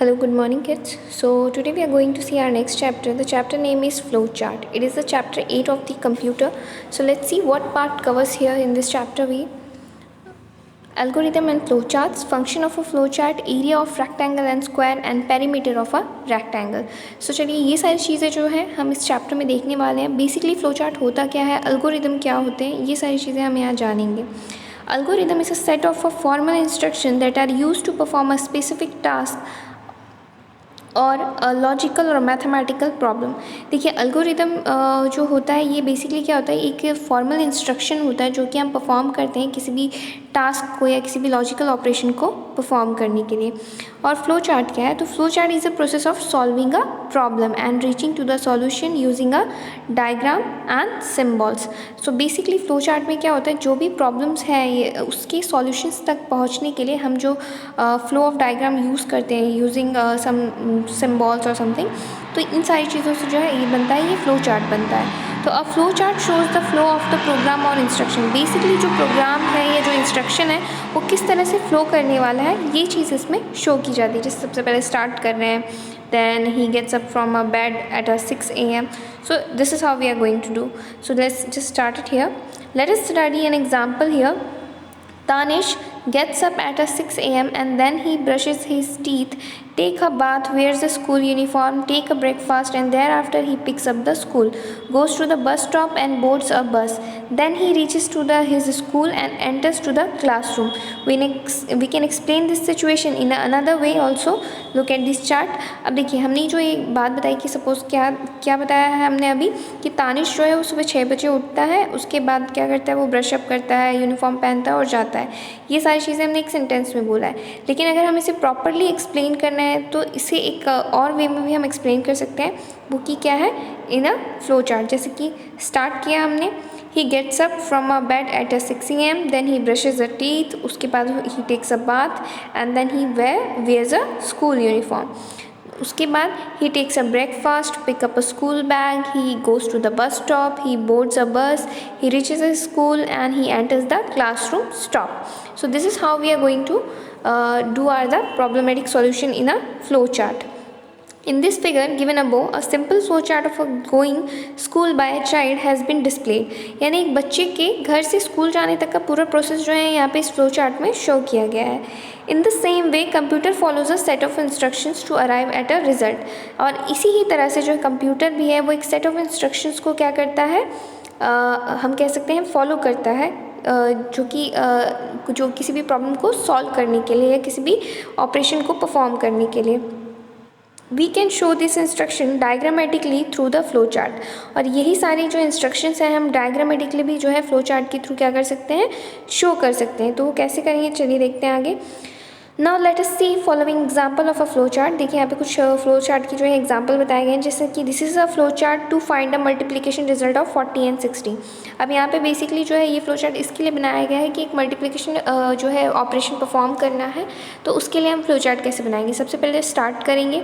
Hello, good morning, kids. So, today we are going to see our next chapter. The chapter name is Flowchart. It is the chapter 8 of the computer. So, let's see what part covers here in this chapter. We algorithm and flowcharts, function of a flowchart, area of rectangle and square and perimeter of a rectangle. So चलिए ये सारी चीज़ें जो है हम इस chapter में देखने वाले हैं. बेसिकली फ्लोचार्ट होता क्या है, अल्गोरिदम क्या होते हैं, ये सारी चीज़ें हम यहाँ जानेंगे. Algorithm is a set of a formal instruction that are used to perform a specific task और लॉजिकल और मैथमेटिकल प्रॉब्लम. देखिए अल्गोरिदम जो होता है ये बेसिकली क्या होता है, एक फॉर्मल इंस्ट्रक्शन होता है जो कि हम परफॉर्म करते हैं किसी भी टास्क को या किसी भी लॉजिकल ऑपरेशन को परफॉर्म करने के लिए. और फ्लो चार्ट क्या है, तो flow chart is a process of solving a problem and reaching to the solution using a diagram and symbols. So basically flow chart में क्या होता है, जो भी प्रॉब्लम्स है ये उसके सॉल्यूशंस तक पहुंचने के लिए हम जो फ्लो ऑफ डायग्राम यूज़ करते हैं यूजिंग सम सिम्बॉल्स और समथिंग, तो इन सारी चीज़ों से जो है ये बनता है, ये फ्लो चार्ट बनता है. तो a flow chart shows the flow of the program और इंस्ट्रक्शन. बेसिकली जो प्रोग्राम है या जो इंस्ट्रक्शन है वो किस तरह से फ्लो करने वाला है ये चीज़ इसमें शो की जाती है. जैसे सबसे पहले स्टार्ट कर रहे हैं, then he gets up from a bed at 6 a.m. So this is how we are going to do. So let's just start it here. Let us study an example here. Tanish gets up at 6 a.m. and then he brushes his teeth, take a bath, wears the school uniform, take a breakfast, and thereafter he picks up the school, goes to the bus stop and boards a bus. Then he reaches to his school and enters to the classroom. We can explain this situation in another way also. Look at this chart. अब देखिए हमने जो ये बात बताई कि suppose क्या बताया है हमने अभी कि तानिश जो है वो सुबह 6 बजे उठता है, उसके बाद क्या करता है, वो ब्रशअप करता है, यूनिफॉर्म पहनता है और जाता है. ये सारी चीज़ें हमने एक सेंटेंस में बोला है. लेकिन अगर हम इसे प्रॉपरली एक्सप्लेन करना है तो इसे एक और वे में भी हम एक्सप्लेन कर सकते हैं. वो की क्या है, इन अ फ्लो चार्ट. जैसे कि स्टार्ट किया हमने, he gets up from a bed at 6 a.m. Then he brushes a teeth, उसके बाद he takes a bath and then he wears a school uniform. उसके बाद he takes a breakfast, pick up a school bag, he goes to the bus stop, he boards a bus, he reaches a school and he enters the classroom stop. So this is how we are going to do the problematic solution in a flow chart. In this figure given above, a simple flow chart of a going school by a child has been displayed. यानी एक बच्चे के घर से school जाने तक का पूरा प्रोसेस जो है यहाँ पे इस फ्लो चार्ट में शो किया गया है. In the same way, computer follows a set of instructions to arrive at a result. और इसी ही तरह से जो कंप्यूटर भी है वो एक सेट ऑफ इंस्ट्रक्शंस को क्या करता है, हम कह सकते हैं फॉलो करता है, जो किसी भी प्रॉब्लम को सॉल्व करने के लिए या किसी भी ऑपरेशन को परफॉर्म करने के लिए. We can show this instruction diagrammatically through the flow chart. और यही सारी जो इंस्ट्रक्शंस हैं हम डायग्रामेटिकली भी जो है फ्लो चार्ट के थ्रू क्या कर सकते हैं, शो कर सकते हैं. तो वो कैसे करेंगे, चलिए देखते हैं आगे. Now let us see following example of a flow chart. देखिए यहाँ पे कुछ फ्लो चार्ट की जो है एग्जाम्पल बताए गए हैं, जैसे कि this is a flow chart to find a multiplication result of 40 and 60. अब यहाँ पे बेसिकली जो है ये फ्लो चार्ट इसके लिए बनाया गया है कि एक मल्टीप्लिकेशन जो है ऑपरेशन परफॉर्म करना है, तो उसके लिए हम फ्लो चार्ट कैसे बनाएंगे. सबसे पहले स्टार्ट करेंगे,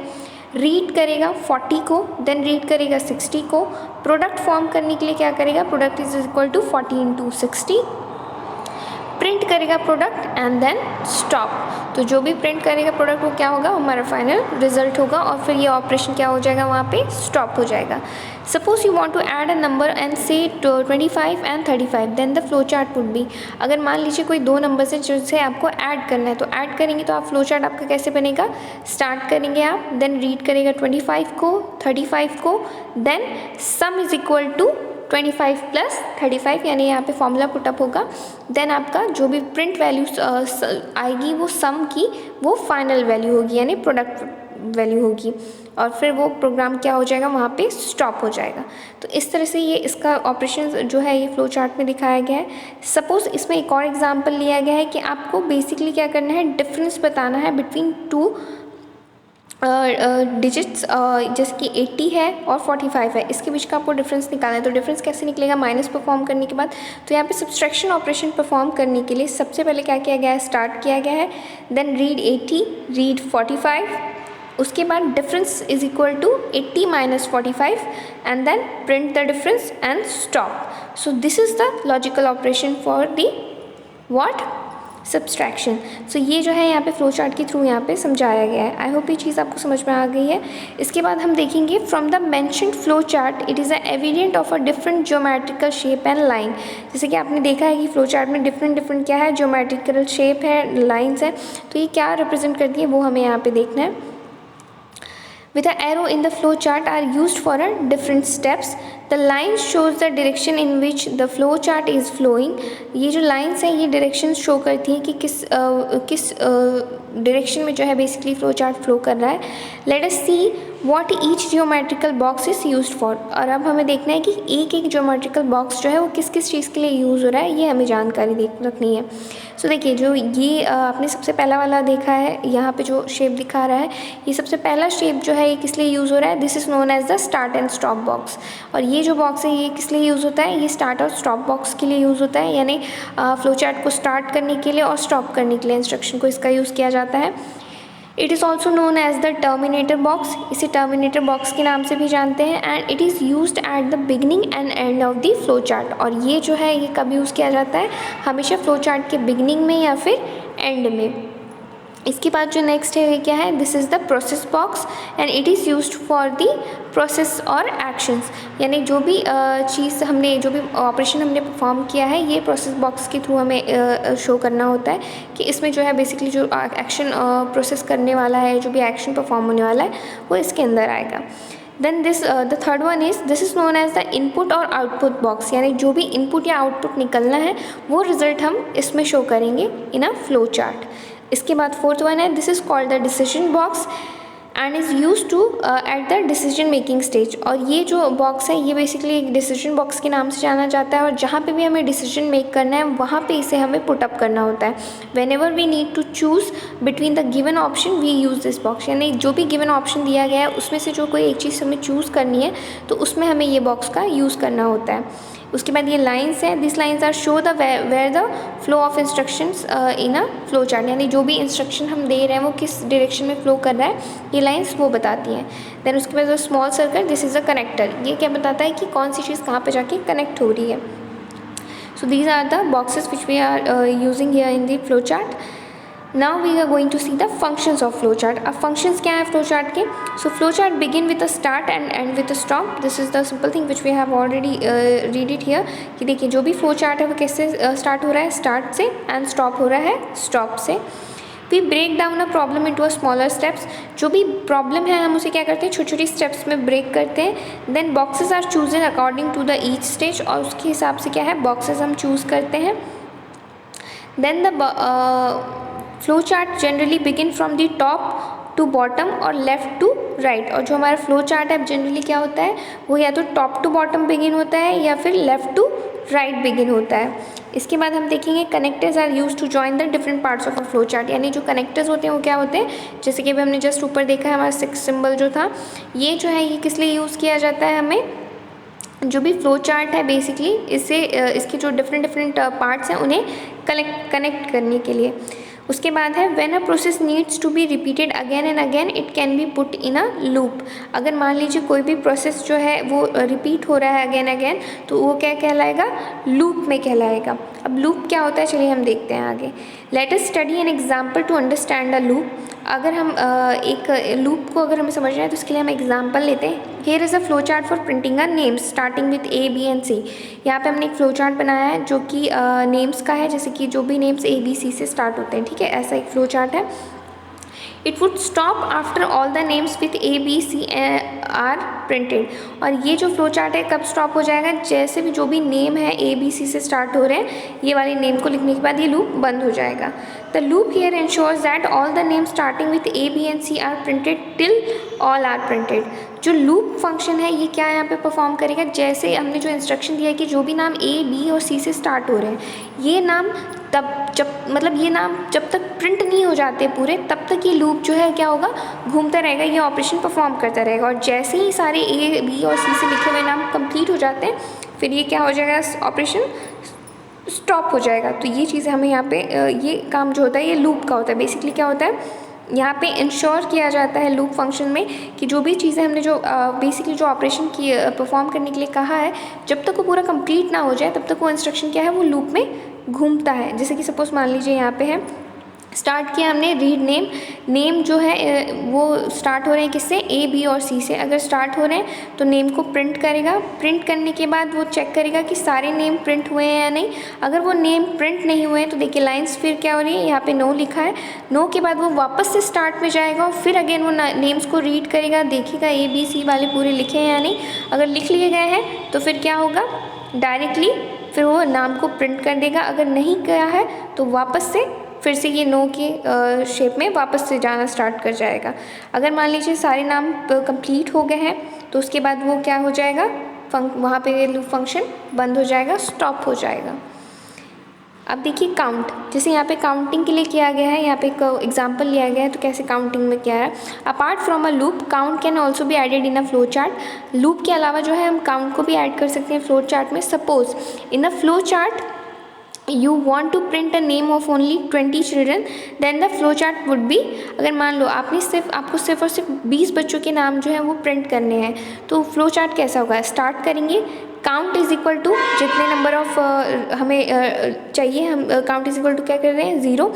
रीड करेगा 40 को, देन रीड करेगा 60 को. प्रोडक्ट फॉर्म करने के लिए क्या करेगा, product is equal to 40 into 60. Print करेगा प्रोडक्ट एंड देन स्टॉप. तो जो भी प्रिंट करेगा प्रोडक्ट वो क्या होगा, हमारा फाइनल रिजल्ट होगा और फिर ये ऑपरेशन क्या हो जाएगा, वहाँ पे स्टॉप हो जाएगा. Suppose you want to add a number and say 25 and 35, then the flow chart would be. अगर मान लीजिए कोई दो नंबर है जिससे आपको ऐड करना है, तो ऐड करेंगे तो आप फ्लो चार्ट आपका कैसे बनेगा, स्टार्ट करेंगे आप, देन रीड करेगा 25 को, 35 को, then sum is equal to 25 + 35, यानी यहाँ पे फॉर्मूला पुटअप होगा. देन आपका जो भी प्रिंट वैल्यू आएगी वो सम की वो फाइनल वैल्यू होगी, यानी प्रोडक्ट वैल्यू होगी, और फिर वो प्रोग्राम क्या हो जाएगा, वहाँ पे स्टॉप हो जाएगा. तो इस तरह से ये इसका ऑपरेशन जो है ये फ्लो चार्ट में दिखाया गया है. सपोज़ इसमें एक और एग्जांपल लिया गया है कि आपको बेसिकली क्या करना है, डिफरेंस बताना है बिटवीन टू डिजिट्स, जैसे कि 80 है और 45 है, इसके बीच का आपको डिफरेंस निकालना है. तो डिफरेंस कैसे निकलेगा, माइनस परफॉर्म करने के बाद. तो यहाँ पे सब्सट्रैक्शन ऑपरेशन परफॉर्म करने के लिए सबसे पहले क्या किया गया है, स्टार्ट किया गया है, देन रीड 80, रीड 45, उसके बाद difference is equal to 80 - 45 and then print the difference and stop. So this is the logical operation for the what, subtraction. So ये जो है यहाँ पे फ्लो चार्ट के थ्रू यहाँ पे समझाया गया है। आई होप ये चीज़ आपको समझ में आ गई है। इसके बाद हम देखेंगे from the mentioned flow chart it is a evident of a different geometrical shape and line. जैसे कि आपने देखा है कि फ्लो चार्ट में डिफरेंट क्या है, ज्योमेट्रिकल शेप है, लाइन्स है, तो ये क्या रिप्रेजेंट करती है वो हमें यहाँ पे देखना है। With an arrow in the flow chart are used for a different steps. The line shows the direction in which the flow chart is flowing. ये जो lines हैं ये directions show करती हैं कि किस direction में जो है basically flow chart flow कर रहा है। Let us see what each geometrical box is used for. और अब हमें देखना है कि एक एक geometrical box जो है वो किस किस चीज़ के लिए यूज़ हो रहा है, ये हमें जानकारी रखनी है। सो देखिए जो ये आपने सबसे पहला वाला देखा है, यहाँ पे जो शेप दिखा रहा है, ये सबसे पहला शेप जो है ये किस लिए यूज़ हो रहा है, this is known as the start and stop box. और ये जो बॉक्स है ये किस लिए यूज़ होता है, ये स्टार्ट और स्टॉप बॉक्स के लिए यूज़ होता है, यानी फ्लो चार्ट को स्टार्ट करने के लिए और स्टॉप करने के लिए इंस्ट्रक्शन को इसका यूज़ किया जाता है। It is also known as the terminator box, इसे टर्मिनेटर बॉक्स के नाम से भी जानते हैं। And it is used at the beginning and end of the flow chart. और ये जो है ये कब यूज़ किया जाता है, हमेशा फ्लो चार्ट के बिगनिंग में या फिर एंड में। इसके बाद जो नेक्स्ट है ये क्या है, this is the process box and it is used for the process और एक्शंस, यानी जो भी चीज़ हमने जो भी ऑपरेशन हमने परफॉर्म किया है ये प्रोसेस बॉक्स के थ्रू हमें शो करना होता है कि इसमें जो है बेसिकली जो एक्शन प्रोसेस करने वाला है, जो भी एक्शन परफॉर्म होने वाला है वो इसके अंदर आएगा। Then the third one is this is known as the input और आउटपुट बॉक्स, यानी जो भी इनपुट या आउटपुट निकलना है वो रिजल्ट हम इसमें शो करेंगे इन अ फ्लो चार्ट। इसके बाद फोर्थ वन है, this is called the decision box and is use to at the decision making stage. और ये जो बॉक्स है ये बेसिकली एक डिसीजन बॉक्स के नाम से जाना जाता है, और जहाँ पे भी हमें डिसीजन मेक करना है वहाँ पे इसे हमें पुट अप करना होता है। Whenever we need to choose between the given option we use this box, यानी जो भी गिवन ऑप्शन दिया गया है उसमें से जो कोई एक चीज़ हमें चूज़ करनी है तो उसमें हमें ये बॉक्स का यूज़ करना होता है। उसके बाद ये लाइंस हैं, this lines are show the where the flow of instructions in a flow chart, यानी जो भी इंस्ट्रक्शन हम दे रहे हैं वो किस डायरेक्शन में फ्लो कर रहा है ये लाइंस वो बताती हैं। देन उसके बाद small circle, this is a connector, ये क्या बताता है कि कौन सी चीज़ कहाँ पे जाके कनेक्ट हो रही है। So these are the boxes which we are using here in the flow chart. Now we are going to see the functions of flowchart. अब functions क्या है flowchart के? So flowchart begin with a start and end with a stop. This is the simple thing which we have already read it here. कि देखिए जो भी flowchart है वो कैसे start हो रहा है, start से, and stop हो रहा है stop से। We break down a problem into a smaller steps. जो भी problem है हम उसे क्या करते हैं, छोटी छोटी steps में break करते हैं। Then boxes are chosen according to the each stage, और उसके हिसाब से क्या है boxes हम choose करते हैं। Then the flow chart generally begin from the top to bottom और लेफ़्ट टू राइट। और जो हमारा फ्लो चार्ट है जनरली क्या होता है वो या तो टॉप टू बॉटम बिगिन होता है या फिर लेफ़्ट टू राइट बिगिन होता है। इसके बाद हम देखेंगे connectors are use to join the different parts of a flow chart, यानी जो कनेक्टर्स होते हैं वो क्या होते हैं, जैसे कि अभी हमने जस्ट ऊपर देखा है हमारा 6 सिंबल जो था, ये जो है ये किस लिए यूज़ किया जाता है, हमें जो भी फ्लो चार्ट है बेसिकली इससे इसके जो डिफरेंट पार्ट्स हैं उन्हें कनेक्ट करने के लिए। उसके बाद है when a process needs to be repeated again and again it can be put in a loop. अगर मान लीजिए कोई भी प्रोसेस जो है वो रिपीट हो रहा है अगेन अगेन तो वो क्या कहलाएगा, लूप में कहलाएगा। अब लूप क्या होता है चलिए हम देखते हैं आगे। Let us study an example to understand a loop. अगर हम एक लूप को अगर हमें समझना है तो उसके लिए हम एग्जाम्पल लेते हैं। Here is a flow chart for printing a names starting with A, B and C। यहाँ पे हमने एक फ्लो चार्ट बनाया है जो कि नेम्स का है, जैसे कि जो भी नेम्स A, B, C से स्टार्ट होते हैं, ठीक है, ऐसा एक फ्लो चार्ट है। It would stop after all the names with A, B, C are printed. और ये जो फ्लो चार्ट है कब स्टॉप हो जाएगा, जैसे भी जो भी नेम है A, B, C से स्टार्ट हो रहे हैं ये वाले नेम को लिखने के बाद ये लूप बंद हो जाएगा। The loop here ensures that all the names starting with A, B and C are printed till all are printed. जो लूप फंक्शन है ये क्या यहाँ पे परफॉर्म करेगा, जैसे हमने जो इंस्ट्रक्शन दिया है कि जो भी नाम A, B और C से स्टार्ट हो रहे हैं ये नाम तब जब मतलब ये नाम जब तक प्रिंट नहीं हो जाते पूरे तब तक ये लूप जो है क्या होगा, घूमता रहेगा, ये ऑपरेशन परफॉर्म करता रहेगा। और जैसे ही सारे A, B और C से लिखे हुए नाम कंप्लीट हो जाते हैं फिर ये क्या हो जाएगा, ऑपरेशन स्टॉप हो जाएगा। तो ये चीज़ हमें यहाँ पे ये काम जो होता है ये लूप का होता है। बेसिकली क्या होता है यहाँ पे इंश्योर किया जाता है लूप फंक्शन में कि जो भी चीज़ें हमने जो बेसिकली जो ऑपरेशन की परफॉर्म करने के लिए कहा है जब तक वो पूरा कंप्लीट ना हो जाए तब तक वो इंस्ट्रक्शन क्या है वो लूप में घूमता है। जैसे कि सपोज मान लीजिए यहाँ पे है, स्टार्ट किया हमने रीड नेम, नेम जो है वो स्टार्ट हो रहे हैं किससे, ए बी और सी से। अगर स्टार्ट हो रहे हैं तो नेम को प्रिंट करेगा, प्रिंट करने के बाद वो चेक करेगा कि सारे नेम प्रिंट हुए हैं या नहीं। अगर वो नेम प्रिंट नहीं हुए हैं तो देखिए लाइंस फिर क्या हो रही है, यहाँ पे नो लिखा है, नो के बाद वो वापस से स्टार्ट में जाएगा और फिर अगेन वो नेम्स को रीड करेगा, देखेगा ए बी सी वाले पूरे लिखे हैं या नहीं। अगर लिख लिए गए हैं तो फिर क्या होगा, डायरेक्टली फिर वो नाम को प्रिंट कर देगा। अगर नहीं गया है तो वापस से फिर से ये नो के शेप में वापस से जाना स्टार्ट कर जाएगा। अगर मान लीजिए सारे नाम कंप्लीट हो गए हैं तो उसके बाद वो क्या हो जाएगा, वहाँ पे लूप फंक्शन बंद हो जाएगा, स्टॉप हो जाएगा। अब देखिए काउंट, जैसे यहाँ पे काउंटिंग के लिए किया गया है, यहाँ पे एक एग्जांपल लिया गया है तो कैसे काउंटिंग में क्या है। Apart from a loop count can also भी added in a flow chart. Loop के अलावा जो है हम काउंट को भी ऐड कर सकते हैं फ्लो चार्ट में। Suppose in a flow chart you want to print a name of only 20 children, then the flow chart would be, अगर मान लो आपको सिर्फ और सिर्फ 20 बच्चों के नाम जो है वो प्रिंट करने हैं तो फ्लो चार्ट कैसा होगा, स्टार्ट करेंगे काउंट इज इक्वल टू जितने नंबर ऑफ हमें चाहिए, हम काउंट इज इक्वल टू क्या कर रहे हैं 0,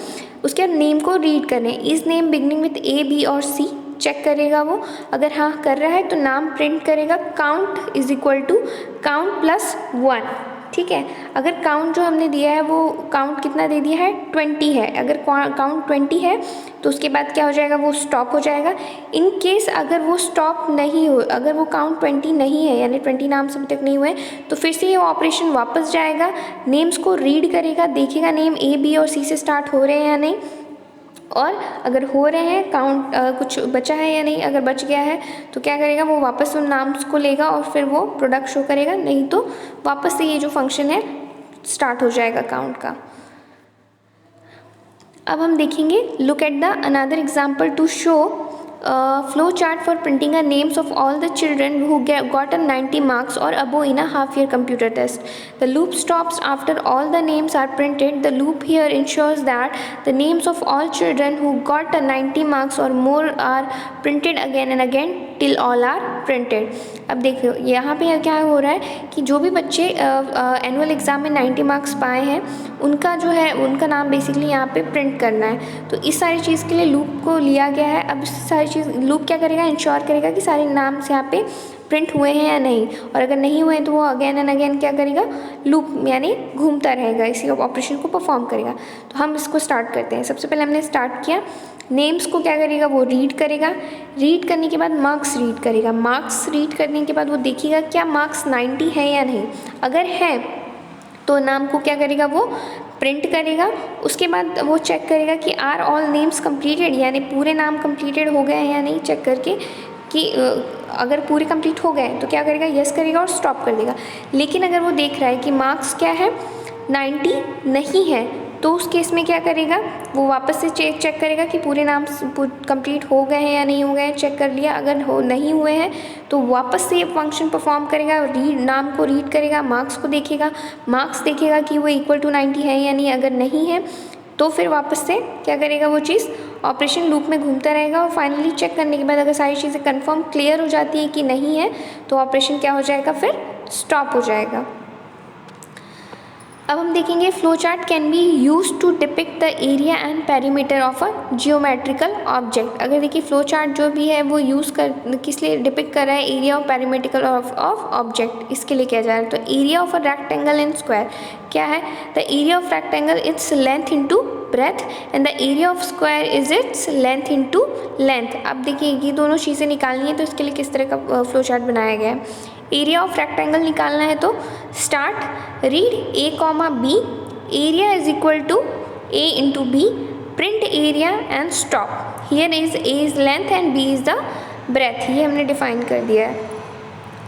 उसके बाद नेम को रीड कर रहे हैं, is name beginning with A B और सी, चेक करेगा वो, अगर हाँ कर रहा है तो नाम प्रिंट करेगा count is equal to count plus 1। ठीक है, अगर काउंट जो हमने दिया है वो काउंट कितना दे दिया है 20 है, अगर काउंट 20 है तो उसके बाद क्या हो जाएगा, वो स्टॉप हो जाएगा। इन केस अगर वो स्टॉप नहीं हो, अगर वो काउंट 20 नहीं है यानी 20 नाम अभी तक नहीं हुए तो फिर से ये ऑपरेशन वापस जाएगा, नेम्स को रीड करेगा, देखेगा नेम ए बी और सी से स्टार्ट हो रहे हैं या नहीं, और अगर हो रहे हैं काउंट कुछ बचा है या नहीं, अगर बच गया है तो क्या करेगा, वो वापस उन नाम्स को लेगा और फिर वो प्रोडक्ट शो करेगा, नहीं तो वापस से ये जो फंक्शन है स्टार्ट हो जाएगा काउंट का। अब हम देखेंगे look at the another example to show flow chart for printing the names of all the children who got a 90 marks or above in a half-year computer test. The loop stops after all the names are printed. The loop here ensures that the names of all children who got a 90 marks or more are printed again and again till all are printed. अब देखो यहाँ पे क्या हो रहा है कि जो भी बच्चे एनुअल एग्ज़ाम में 90 मार्क्स पाए हैं उनका जो है उनका नाम बेसिकली यहाँ पे प्रिंट करना है। तो इस सारी चीज़ के लिए लूप को लिया गया है। अब इस सारी चीज़ लूप क्या करेगा, इंश्योर करेगा कि सारे नाम से यहाँ पे प्रिंट हुए हैं या नहीं, और अगर नहीं हुए तो वो अगेन एंड अगेन क्या करेगा, लूप यानी घूमता रहेगा, इसी ऑपरेशन को परफॉर्म करेगा। तो हम इसको स्टार्ट करते हैं। सबसे पहले हमने स्टार्ट किया, नेम्स को क्या करेगा, वो रीड करेगा, रीड करने के बाद मार्क्स रीड करेगा, मार्क्स रीड करने के बाद वो देखेगा क्या मार्क्स 90 है या नहीं, अगर है तो नाम को क्या करेगा, वो प्रिंट करेगा। उसके बाद वो चेक करेगा कि आर ऑल नेम्स कंप्लीटेड, यानी पूरे नाम कंप्लीटेड हो गए हैं या नहीं, चेक करके कि अगर पूरे कंप्लीट हो गए तो क्या करेगा, यस करेगा और स्टॉप कर देगा। लेकिन अगर वो देख रहा है कि मार्क्स क्या है 90 नहीं है तो उस केस में क्या करेगा, वो वापस से चेक करेगा कि पूरे नाम कंप्लीट हो गए हैं या नहीं हो गए हैं, चेक कर लिया, अगर नहीं हुए हैं तो वापस से ये फंक्शन परफॉर्म करेगा, नाम को रीड करेगा, मार्क्स को देखेगा, मार्क्स देखेगा कि वो इक्वल टू 90 है या नहीं, अगर नहीं है तो फिर वापस से क्या करेगा, वो चीज़ ऑपरेशन लूप में घूमता रहेगा और फाइनली चेक करने के बाद अगर सारी चीज़ें कंफर्म क्लियर हो जाती है कि नहीं है तो ऑपरेशन क्या हो जाएगा, फिर स्टॉप हो जाएगा। अब हम देखेंगे flow chart can be use to depict the area and perimeter of a geometrical object. अगर देखिए फ्लो चार्ट जो भी है वो किस लिए डिपिक्ट कर रहा है, एरिया और पेरीमीटर ऑफ ऑब्जेक्ट, इसके लिए किया जा रहा है। तो area of a rectangle and square क्या है, the area of rectangle its length into breadth and the area of square is its length into length. अब देखिए ये दोनों चीज़ें निकालनी है तो इसके लिए किस तरह का फ्लो चार्ट बनाया गया है। एरिया ऑफ रेक्टेंगल निकालना है तो start read A comma B, area is equal to A into B, print area and stop, here is A is length and B is the breadth, ये हमने define कर दिया है।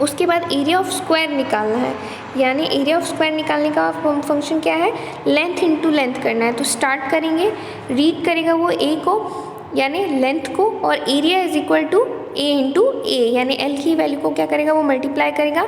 उसके बाद एरिया ऑफ स्क्वायर निकालना है, यानी एरिया ऑफ स्क्वायर निकालने का फंक्शन क्या है, लेंथ इंटू लेंथ करना है। तो स्टार्ट करेंगे, रीड करेगा वो ए को यानी लेंथ को, और area is equal to A into A यानी एल की वैल्यू को क्या करेगा, वो मल्टीप्लाई करेगा,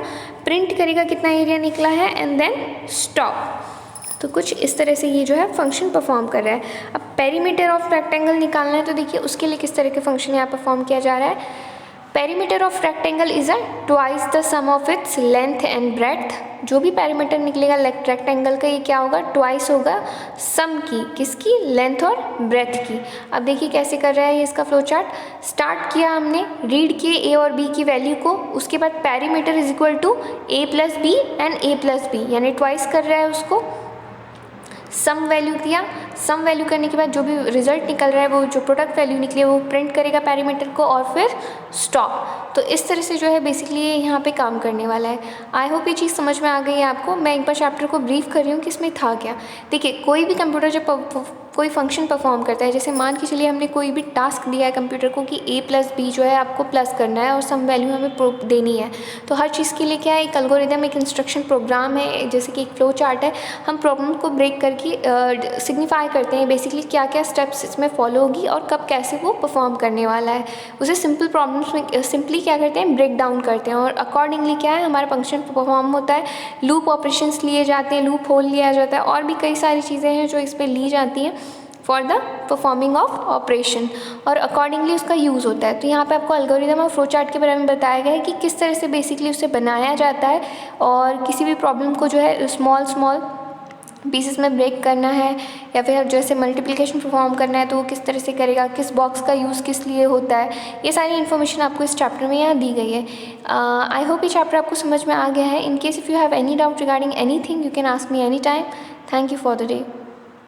प्रिंट करेगा कितना एरिया निकला है एंड देन स्टॉप। तो कुछ इस तरह से ये जो है फंक्शन परफॉर्म कर रहा है। अब पेरीमीटर ऑफ रेक्टेंगल निकालना है तो देखिए उसके लिए किस तरह के फंक्शन यहाँ परफॉर्म किया जा रहा है। Perimeter of rectangle is twice the sum of its length and breadth. जो भी पेरीमीटर निकलेगा रेक्टेंगल का ये क्या होगा, ट्वाइस होगा सम की, किसकी, लेंथ और ब्रेथ की। अब देखिए कैसे कर रहा है ये इसका फ्लो चार्ट। स्टार्ट किया हमने, रीड किए ए और बी की वैल्यू को, उसके बाद perimeter is equal to A plus B and A plus B, यानी ट्वाइस कर रहा है उसको। सम वैल्यू दिया, सम वैल्यू करने के बाद जो भी रिजल्ट निकल रहा है, वो जो प्रोडक्ट वैल्यू निकली है वो प्रिंट करेगा पेरीमीटर को, और फिर स्टॉप। तो इस तरह से जो है बेसिकली ये यहाँ पे काम करने वाला है। आई होप ये चीज़ समझ में आ गई है आपको। मैं एक बार चैप्टर को ब्रीफ कर रही हूँ कि इसमें था क्या। देखिए कोई भी कंप्यूटर जब कोई फंक्शन परफॉर्म करता है, जैसे मान के चलिए हमने कोई भी टास्क दिया है कंप्यूटर को कि a प्लस बी जो है आपको प्लस करना है और सम वैल्यू हमें देनी है, तो हर चीज़ के लिए क्या है, एक एल्गोरिदम, एक इंस्ट्रक्शन प्रोग्राम है, जैसे कि एक फ्लो चार्ट है। हम प्रॉब्लम को ब्रेक करके सिग्निफाई करते हैं बेसिकली क्या क्या स्टेप्स इसमें फॉलो होगी और कब कैसे वो परफॉर्म करने वाला है। उसे सिंपल प्रॉब्लम्स में सिंपली क्या करते हैं, ब्रेक डाउन करते हैं, और अकॉर्डिंगली क्या है हमारा फंक्शन परफॉर्म होता है। लूप ऑपरेशंस लिए जाते हैं, लूप होल लिया जाता है, और भी कई सारी चीज़ें हैं जो इस पर ली जाती हैं for the performing of operation, और अकॉर्डिंगली उसका यूज़ होता है। तो यहाँ पे आपको एल्गोरिदम और फ्लो चार्ट के बारे में बताया गया है कि किस तरह से बेसिकली उसे बनाया जाता है, और किसी भी प्रॉब्लम को जो है स्मॉल पीसेस में ब्रेक करना है, या फिर जैसे मल्टीप्लिकेशन परफॉर्म करना है तो वो किस तरह से करेगा, किस बॉक्स का यूज़ किस लिए होता है, ये सारी इन्फॉर्मेशन आपको इस चैप्टर में यहाँ दी गई है। आई होप ये चैप्टर आपको समझ में आ गया है। In case if you have any doubt regarding anything you can ask me any time. Thank you for the day.